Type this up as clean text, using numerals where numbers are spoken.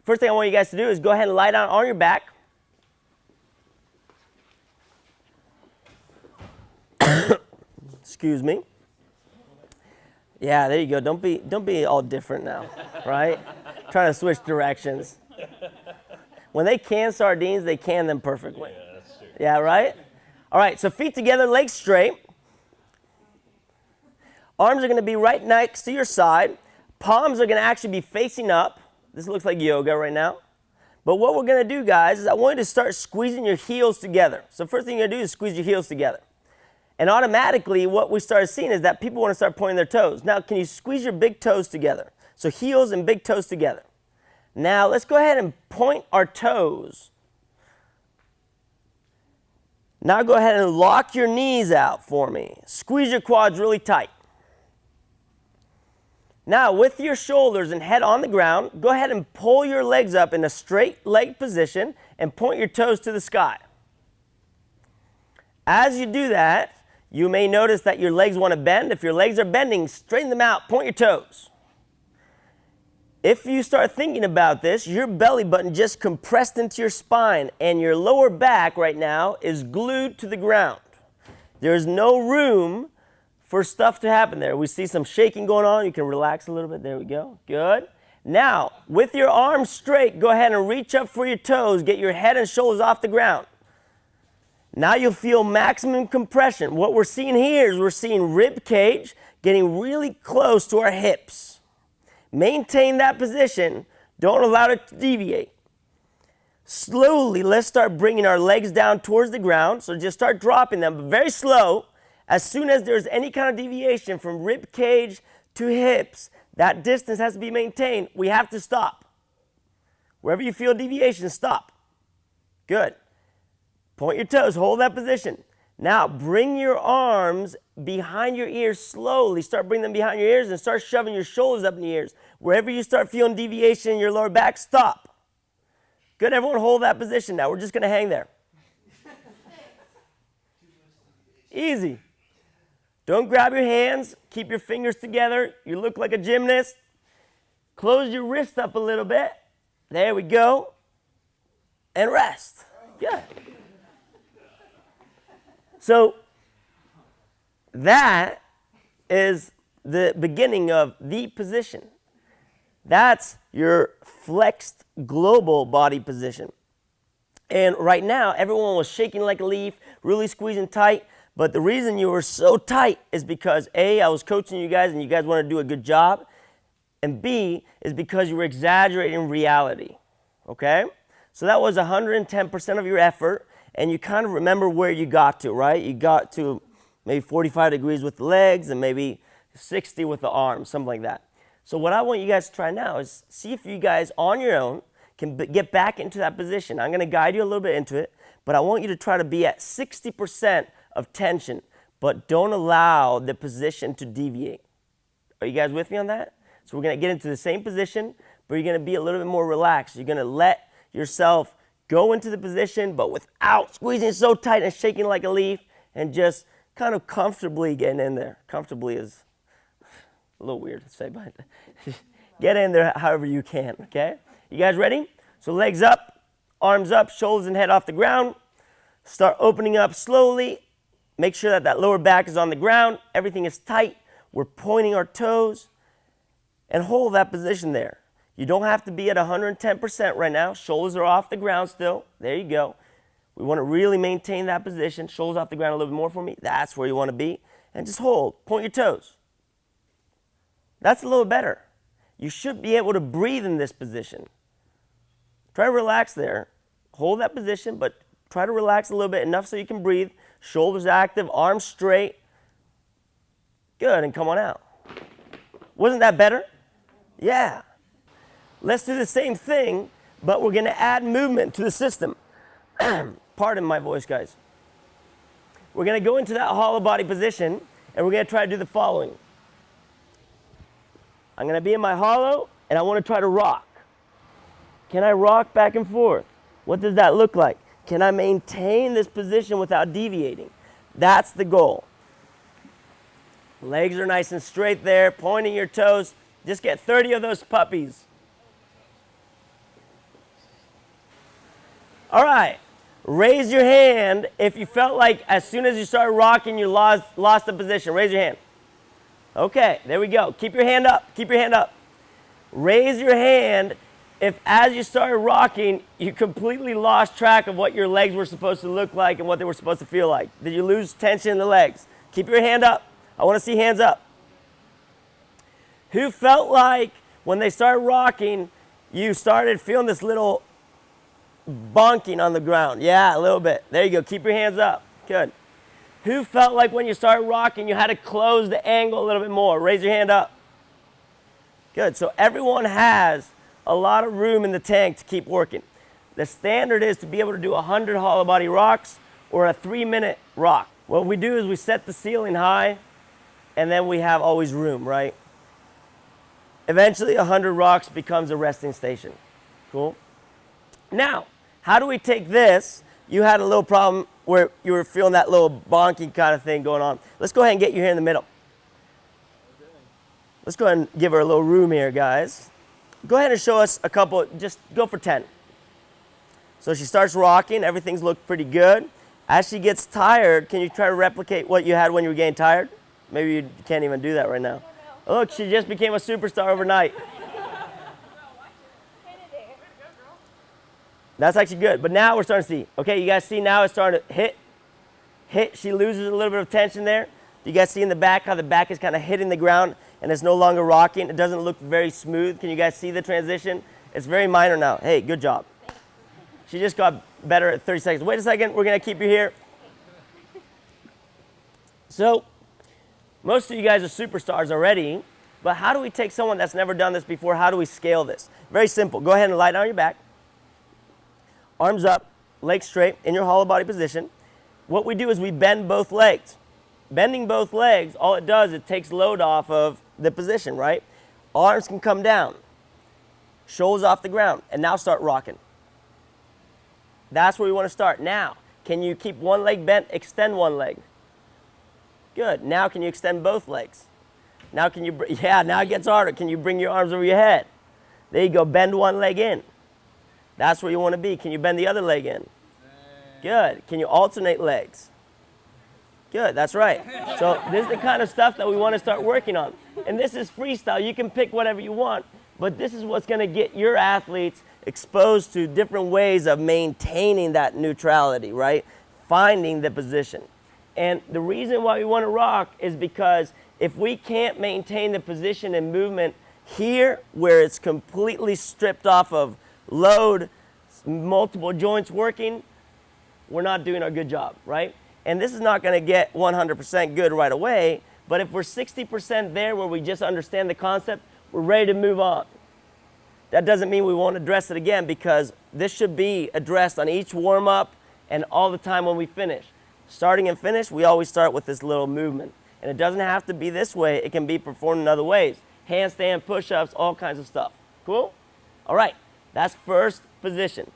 First thing I want you guys to do is go ahead and lie down on your back. Excuse me. Yeah, there you go. Don't be all different now, right? Trying to switch directions. When they can sardines, they can them perfectly. Yeah, that's true. Yeah, right? All right, so feet together, legs straight. Arms are going to be right next to your side. Palms are going to actually be facing up. This looks like yoga right now. But what we're going to do, guys, is I want you to start squeezing your heels together. So first thing you're going to do is squeeze your heels together. And automatically, what we started seeing is that people want to start pointing their toes. Now, can you squeeze your big toes together? So heels and big toes together. Now, let's go ahead and point our toes. Now, go ahead and lock your knees out for me. Squeeze your quads really tight. Now, with your shoulders and head on the ground, go ahead and pull your legs up in a straight leg position and point your toes to the sky. As you do that, you may notice that your legs want to bend. If your legs are bending, straighten them out, point your toes. If you start thinking about this, your belly button just compressed into your spine and your lower back right now is glued to the ground. There's no room for stuff to happen there. We see some shaking going on. You can relax a little bit. There we go. Good. Now, with your arms straight, go ahead and reach up for your toes. Get your head and shoulders off the ground. Now you'll feel maximum compression. What we're seeing here is we're seeing rib cage getting really close to our hips. Maintain that position. Don't allow it to deviate. Slowly, let's start bringing our legs down towards the ground. So just start dropping them, but very slow. As soon as there's any kind of deviation from rib cage to hips, that distance has to be maintained. We have to stop. Wherever you feel deviation, stop. Good. Point your toes, hold that position. Now, bring your arms behind your ears slowly. Start bringing them behind your ears and start shoving your shoulders up in the ears. Wherever you start feeling deviation in your lower back, stop. Good, everyone hold that position now. We're just going to hang there. Easy. Don't grab your hands. Keep your fingers together. You look like a gymnast. Close your wrist up a little bit. There we go. And rest. Good. So that is the beginning of the position. That's your flexed global body position. And right now, everyone was shaking like a leaf, really squeezing tight. But the reason you were so tight is because A, I was coaching you guys and you guys want to do a good job. And B, is because you were exaggerating reality. Okay? So that was 110% of your effort. And you kind of remember where you got to, right? You got to maybe 45 degrees with the legs and maybe 60 with the arms, something like that. So what I want you guys to try now is see if you guys on your own can get back into that position. I'm going to guide you a little bit into it, but I want you to try to be at 60% of tension, but don't allow the position to deviate. Are you guys with me on that? So we're going to get into the same position, but you're going to be a little bit more relaxed. You're going to let yourself go into the position, but without squeezing so tight and shaking like a leaf, and just kind of comfortably getting in there. Comfortably is a little weird to say, but get in there however you can, okay? You guys ready? So legs up, arms up, shoulders and head off the ground. Start opening up slowly. Make sure that that lower back is on the ground. Everything is tight. We're pointing our toes. And hold that position there. You don't have to be at 110% right now. Shoulders are off the ground still. There you go. We want to really maintain that position. Shoulders off the ground a little bit more for me. That's where you want to be. And just hold. Point your toes. That's a little better. You should be able to breathe in this position. Try to relax there. Hold that position, but try to relax a little bit, enough so you can breathe. Shoulders active, arms straight. Good, and come on out. Wasn't that better? Yeah. Let's do the same thing, but we're going to add movement to the system. Pardon my voice, guys. We're going to go into that hollow body position, and we're going to try to do the following. I'm going to be in my hollow, and I want to try to rock. Can I rock back and forth? What does that look like? Can I maintain this position without deviating? That's the goal. Legs are nice and straight there, pointing your toes. Just get 30 of those puppies. All right. Raise your hand if you felt like as soon as you started rocking, you lost the position. Raise your hand. Okay, there we go. Keep your hand up. Keep your hand up. Raise your hand if as you started rocking, you completely lost track of what your legs were supposed to look like and what they were supposed to feel like. Did you lose tension in the legs? Keep your hand up. I want to see hands up. Who felt like when they started rocking, you started feeling this little bonking on the ground? Yeah, a little bit. There you go. Keep your hands up. Good. Who felt like when you started rocking, you had to close the angle a little bit more? Raise your hand up. Good. So everyone has a lot of room in the tank to keep working. The standard is to be able to do 100 hollow body rocks or a 3-minute rock. What we do is we set the ceiling high, and then we have always room, right? Eventually, 100 rocks becomes a resting station. Cool? Now, how do we take this? You had a little problem where you were feeling that little bonking kind of thing going on. Let's go ahead and get you here in the middle. Let's go ahead and give her a little room here, guys. Go ahead and show us a couple, just go for 10. So she starts rocking, everything's looked pretty good. As she gets tired, can you try to replicate what you had when you were getting tired? Maybe you can't even do that right now. Oh, look, she just became a superstar overnight. That's actually good, but now we're starting to see. Okay, you guys see now it's starting to hit. She loses a little bit of tension there. You guys see in the back how the back is kind of hitting the ground and it's no longer rocking. It doesn't look very smooth. Can you guys see the transition? It's very minor now. Hey, good job. She just got better at 30 seconds. Wait a second, we're gonna keep you here. So, most of you guys are superstars already, but how do we take someone that's never done this before? How do we scale this? Very simple. Go ahead and lie down on your back. Arms up, legs straight, in your hollow body position. What we do is we bend both legs. Bending both legs, all it does, it takes load off of the position, right? Arms can come down, shoulders off the ground, and now start rocking. That's where we want to start. Now, can you keep one leg bent, extend one leg? Good. Now can you extend both legs? Now can you, yeah, now it gets harder. Can you bring your arms over your head? There you go, bend one leg in. That's where you want to be. Can you bend the other leg in? Good. Can you alternate legs? Good, that's right. So this is the kind of stuff that we want to start working on. And this is freestyle. You can pick whatever you want, but this is what's going to get your athletes exposed to different ways of maintaining that neutrality, right? Finding the position. And the reason why we want to rock is because if we can't maintain the position and movement here, where it's completely stripped off of load, multiple joints working, we're not doing our good job, right? And this is not going to get 100% good right away, but if we're 60% there where we just understand the concept, we're ready to move on. That doesn't mean we won't address it again, because this should be addressed on each warm-up and all the time when we finish. Starting and finish, we always start with this little movement. And it doesn't have to be this way. It can be performed in other ways. Handstand, push-ups, all kinds of stuff. Cool? All right, that's first position.